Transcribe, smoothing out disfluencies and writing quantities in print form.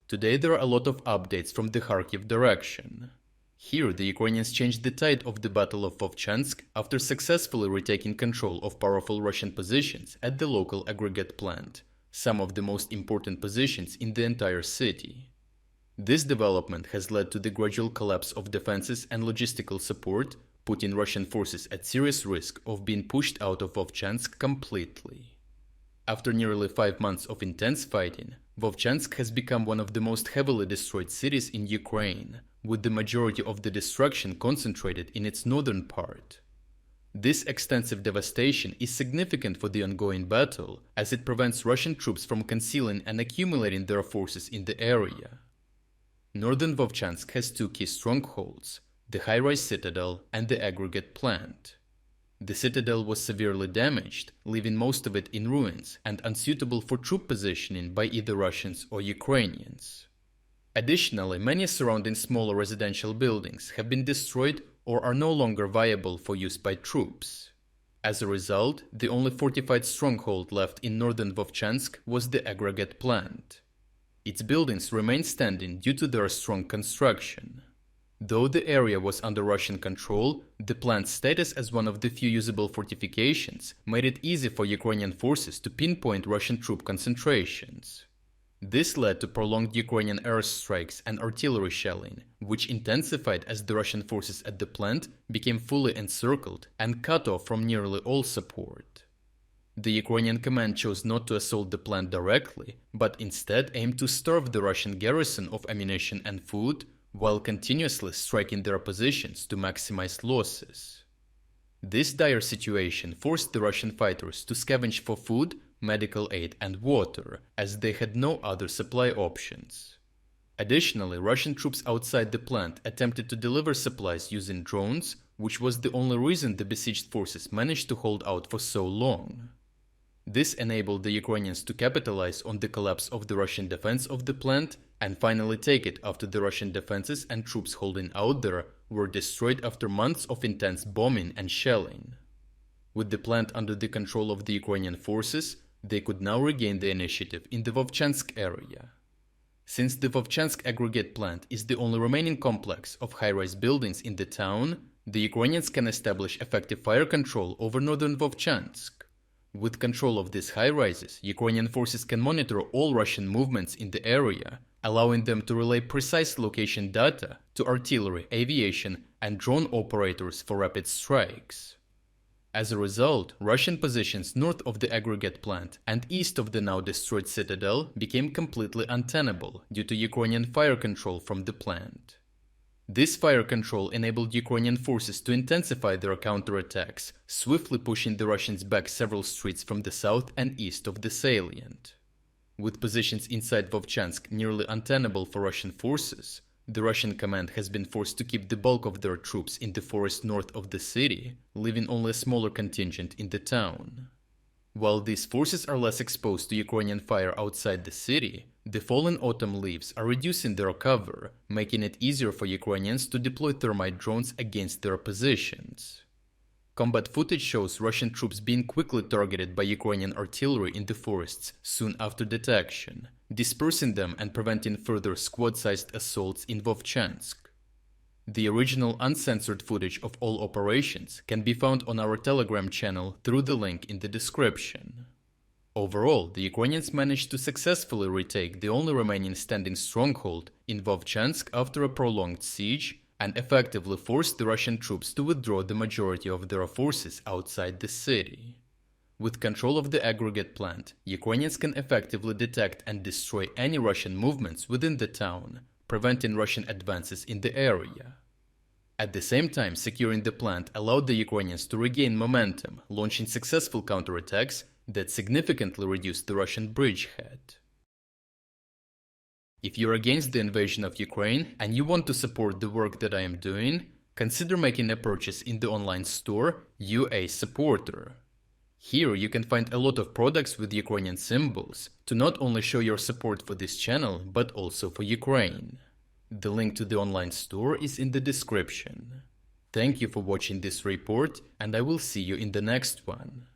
Today there are a lot of updates from the Kharkiv direction. Here the Ukrainians changed the tide of the Battle of Vovchansk after successfully retaking control of powerful Russian positions at the local aggregate plant, some of the most important positions in the entire city. This development has led to the gradual collapse of defenses and logistical support, putting Russian forces at serious risk of being pushed out of Vovchansk completely. After nearly 5 months of intense fighting, Vovchansk has become one of the most heavily destroyed cities in Ukraine, with the majority of the destruction concentrated in its northern part. This extensive devastation is significant for the ongoing battle, as it prevents Russian troops from concealing and accumulating their forces in the area. Northern Vovchansk has 2 key strongholds: the high-rise Citadel and the aggregate plant. The Citadel was severely damaged, leaving most of it in ruins and unsuitable for troop positioning by either Russians or Ukrainians. Additionally, many surrounding smaller residential buildings have been destroyed or are no longer viable for use by troops. As a result, the only fortified stronghold left in northern Vovchansk was the aggregate plant. Its buildings remain standing due to their strong construction. Though the area was under Russian control, the plant's status as one of the few usable fortifications made it easy for Ukrainian forces to pinpoint Russian troop concentrations. This led to prolonged Ukrainian airstrikes and artillery shelling, which intensified as the Russian forces at the plant became fully encircled and cut off from nearly all support. The Ukrainian command chose not to assault the plant directly, but instead aimed to starve the Russian garrison of ammunition and food, while continuously striking their positions to maximize losses. This dire situation forced the Russian fighters to scavenge for food, medical aid and water, as they had no other supply options. Additionally, Russian troops outside the plant attempted to deliver supplies using drones, which was the only reason the besieged forces managed to hold out for so long. This enabled the Ukrainians to capitalize on the collapse of the Russian defense of the plant and finally take it after the Russian defenses and troops holding out there were destroyed after months of intense bombing and shelling. With the plant under the control of the Ukrainian forces, they could now regain the initiative in the Vovchansk area. Since the Vovchansk aggregate plant is the only remaining complex of high-rise buildings in the town, the Ukrainians can establish effective fire control over northern Vovchansk. With control of these high-rises, Ukrainian forces can monitor all Russian movements in the area, allowing them to relay precise location data to artillery, aviation, and drone operators for rapid strikes. As a result, Russian positions north of the aggregate plant and east of the now destroyed Citadel became completely untenable due to Ukrainian fire control from the plant. This fire control enabled Ukrainian forces to intensify their counterattacks, swiftly pushing the Russians back several streets from the south and east of the salient. With positions inside Vovchansk nearly untenable for Russian forces, the Russian command has been forced to keep the bulk of their troops in the forest north of the city, leaving only a smaller contingent in the town. While these forces are less exposed to Ukrainian fire outside the city, the fallen autumn leaves are reducing their cover, making it easier for Ukrainians to deploy thermite drones against their positions. Combat footage shows Russian troops being quickly targeted by Ukrainian artillery in the forests soon after detection, dispersing them and preventing further squad-sized assaults in Vovchansk. The original uncensored footage of all operations can be found on our Telegram channel through the link in the description. Overall, the Ukrainians managed to successfully retake the only remaining standing stronghold in Vovchansk after a prolonged siege, and effectively forced the Russian troops to withdraw the majority of their forces outside the city. With control of the aggregate plant, Ukrainians can effectively detect and destroy any Russian movements within the town, preventing Russian advances in the area. At the same time, securing the plant allowed the Ukrainians to regain momentum, launching successful counterattacks that significantly reduced the Russian bridgehead. If you're against the invasion of Ukraine and you want to support the work that I am doing, consider making a purchase in the online store UA Supporter. Here you can find a lot of products with Ukrainian symbols to not only show your support for this channel, but also for Ukraine. The link to the online store is in the description. Thank you for watching this report, and I will see you in the next one.